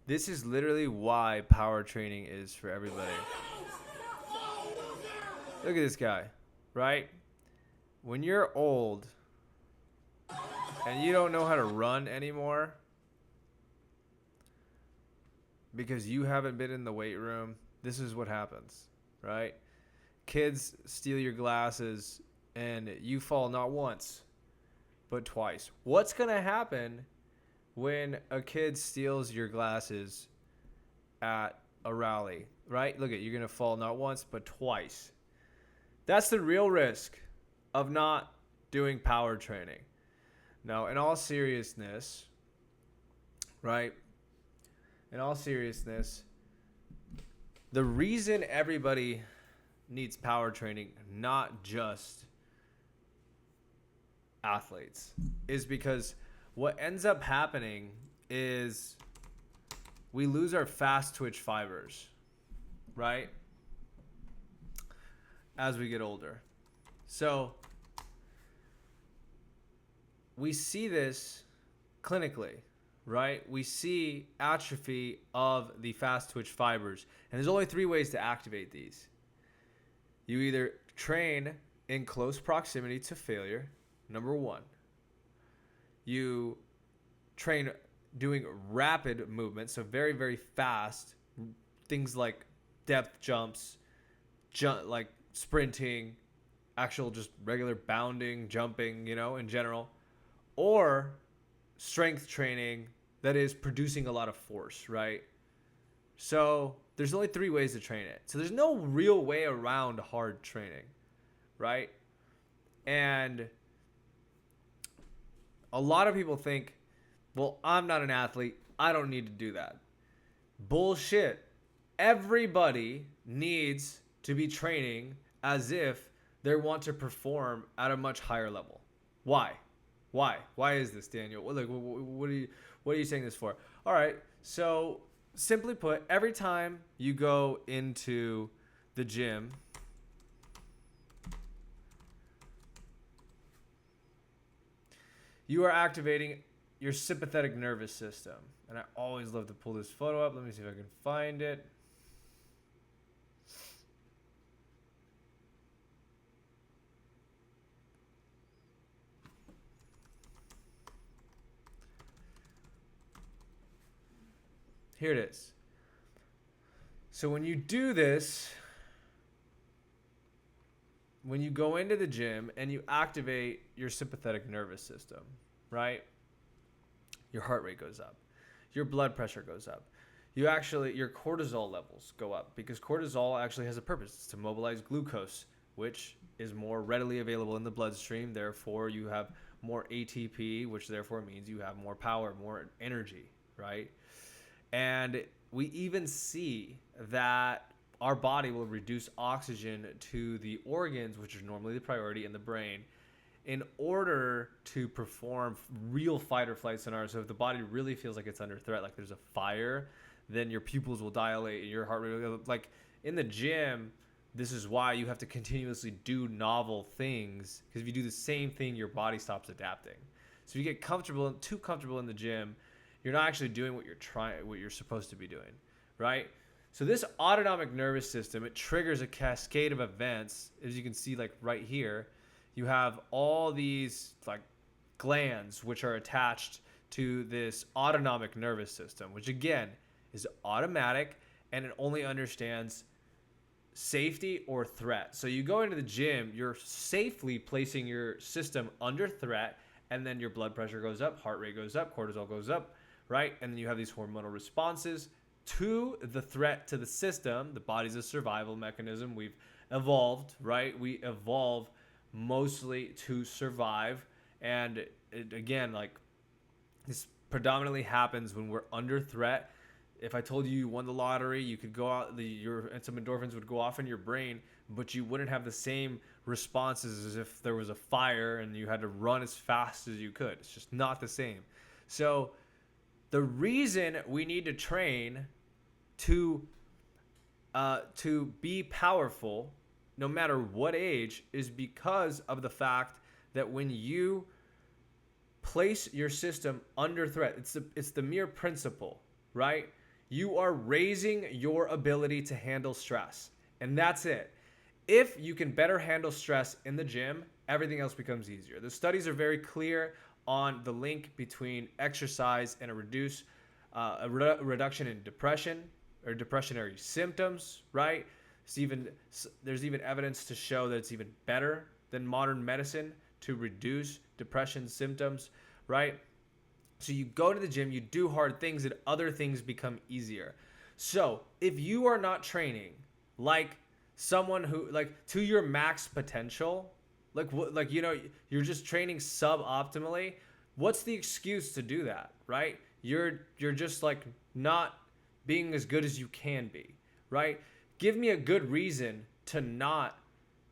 This is literally why power training is for everybody. Look at this guy, right? When you're old and you don't know how to run anymore because you haven't been in the weight room, this is what happens, right? Kids steal your glasses and you fall not once, but twice. What's going to happen when a kid steals your glasses at a rally, right? Look at, you're going to fall not once, but twice. That's the real risk of not doing power training. Now, in all seriousness, right? In all seriousness, the reason everybody needs power training, not just athletes, is because what ends up happening is we lose our fast twitch fibers, right? As we get older. So we see this clinically, right? We see atrophy of the fast twitch fibers. And there's only 3 ways to activate these. You either train in close proximity to failure, number 1. You train doing rapid movements, so very, very fast, things like depth jumps, like sprinting, actual just regular bounding, jumping, in general, or strength training that is producing a lot of force, right? So there's only 3 ways to train it. So there's no real way around hard training, right? And a lot of people think, well, I'm not an athlete, I don't need to do that. Bullshit. Everybody needs to be training as if they want to perform at a much higher level. Why? Why is this, Daniel? Like, what are you saying this for? All right. So simply put, every time you go into the gym, you are activating your sympathetic nervous system. And I always love to pull this photo up. Let me see if I can find it. Here it is. So when you do this, when you go into the gym and you activate your sympathetic nervous system, right? Your heart rate goes up. Your blood pressure goes up. Your cortisol levels go up because cortisol actually has a purpose. It's to mobilize glucose, which is more readily available in the bloodstream. Therefore, you have more ATP, which therefore means you have more power, more energy, right? And we even see that our body will reduce oxygen to the organs, which are normally the priority in the brain, in order to perform real fight or flight scenarios. So if the body really feels like it's under threat, like there's a fire, then your pupils will dilate and your heart rate will go. Like in the gym, this is why you have to continuously do novel things, because if you do the same thing, your body stops adapting. So if you get too comfortable in the gym, you're not actually doing what you're supposed to be doing, right? So this autonomic nervous system, it triggers a cascade of events. As you can see, like right here, you have all these like glands which are attached to this autonomic nervous system, which again is automatic and it only understands safety or threat. So you go into the gym, you're safely placing your system under threat, and then your blood pressure goes up, heart rate goes up, cortisol goes up, right? And then you have these hormonal responses to the threat to the system. The body's a survival mechanism. We've evolved, right? We evolve mostly to survive. And again, like this predominantly happens when we're under threat. If I told you won the lottery, you could go out, and some endorphins would go off in your brain, but you wouldn't have the same responses as if there was a fire and you had to run as fast as you could. It's just not the same. So the reason we need to train to be powerful, no matter what age, is because of the fact that when you place your system under threat, it's the mere principle, right? You are raising your ability to handle stress. And that's it. If you can better handle stress in the gym, everything else becomes easier. The studies are very clear on the link between exercise and a reduction in depression or depressionary symptoms, right? There's even evidence to show that it's even better than modern medicine to reduce depression symptoms, right? So you go to the gym, you do hard things, and other things become easier. So if you are not training like someone who, like, to your max potential, like you're just training suboptimally, what's the excuse to do that, right? You're just like not being as good as you can be, right? Give me a good reason to not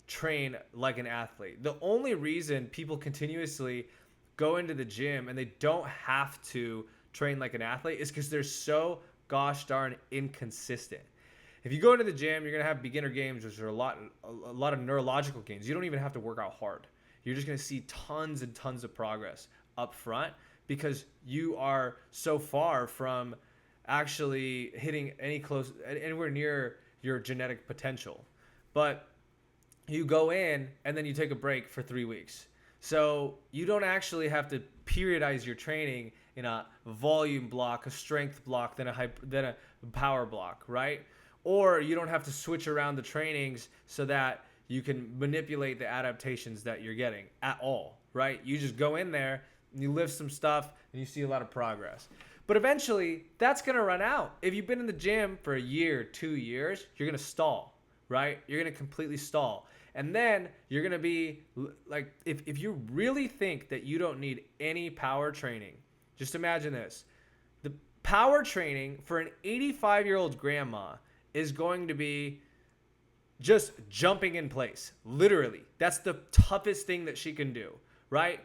train like an athlete. The only reason people continuously go into the gym and they don't have to train like an athlete is because they're so gosh darn inconsistent. If you go into the gym, you're gonna have beginner games, which are a lot of neurological gains. You don't even have to work out hard. You're just gonna see tons and tons of progress up front because you are so far from actually hitting anywhere near your genetic potential. But you go in and then you take a break for 3 weeks. So you don't actually have to periodize your training in a volume block, a strength block, then a power block, right? Or you don't have to switch around the trainings so that you can manipulate the adaptations that you're getting at all, right? You just go in there and you lift some stuff and you see a lot of progress. But eventually, that's going to run out. If you've been in the gym for a year, 2 years, you're going to stall, right? You're going to completely stall. And then you're going to be like, if you really think that you don't need any power training, just imagine this. The power training for an 85-year-old grandma is going to be just jumping in place. Literally. That's the toughest thing that she can do, right?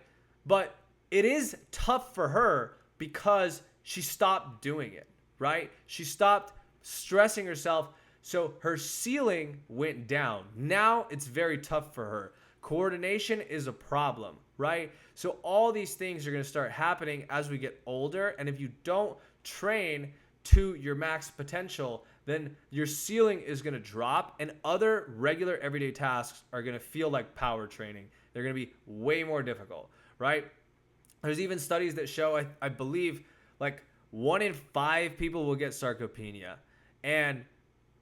But it is tough for her because she stopped doing it, right? She stopped stressing herself. So her ceiling went down. Now it's very tough for her. Coordination is a problem, right? So all these things are going to start happening as we get older. And if you don't train to your max potential, then your ceiling is going to drop and other regular everyday tasks are going to feel like power training. They're going to be way more difficult, right? There's even studies that show, I believe, like 1 in 5 people will get sarcopenia. And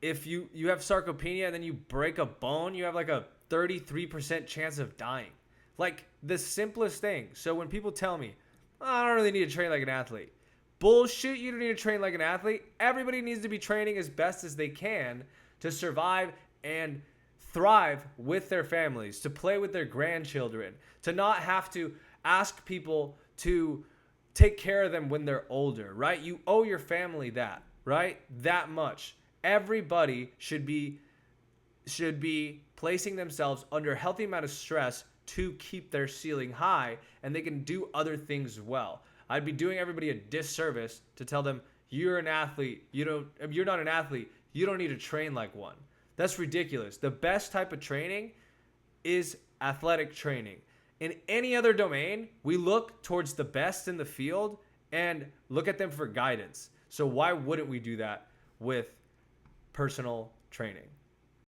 if you have sarcopenia and then you break a bone, you have like a 33% chance of dying. Like the simplest thing. So when people tell me, I don't really need to train like an athlete. Bullshit, you don't need to train like an athlete. Everybody needs to be training as best as they can to survive and thrive with their families, to play with their grandchildren, to not have to ask people to take care of them when they're older, right? You owe your family that, right? That much. Everybody should be placing themselves under a healthy amount of stress to keep their ceiling high, and they can do other things well. I'd be doing everybody a disservice to tell them you're an athlete. You're not an athlete. You don't need to train like one. That's ridiculous. The best type of training is athletic training. In any other domain, we look towards the best in the field and look at them for guidance. So why wouldn't we do that with personal training?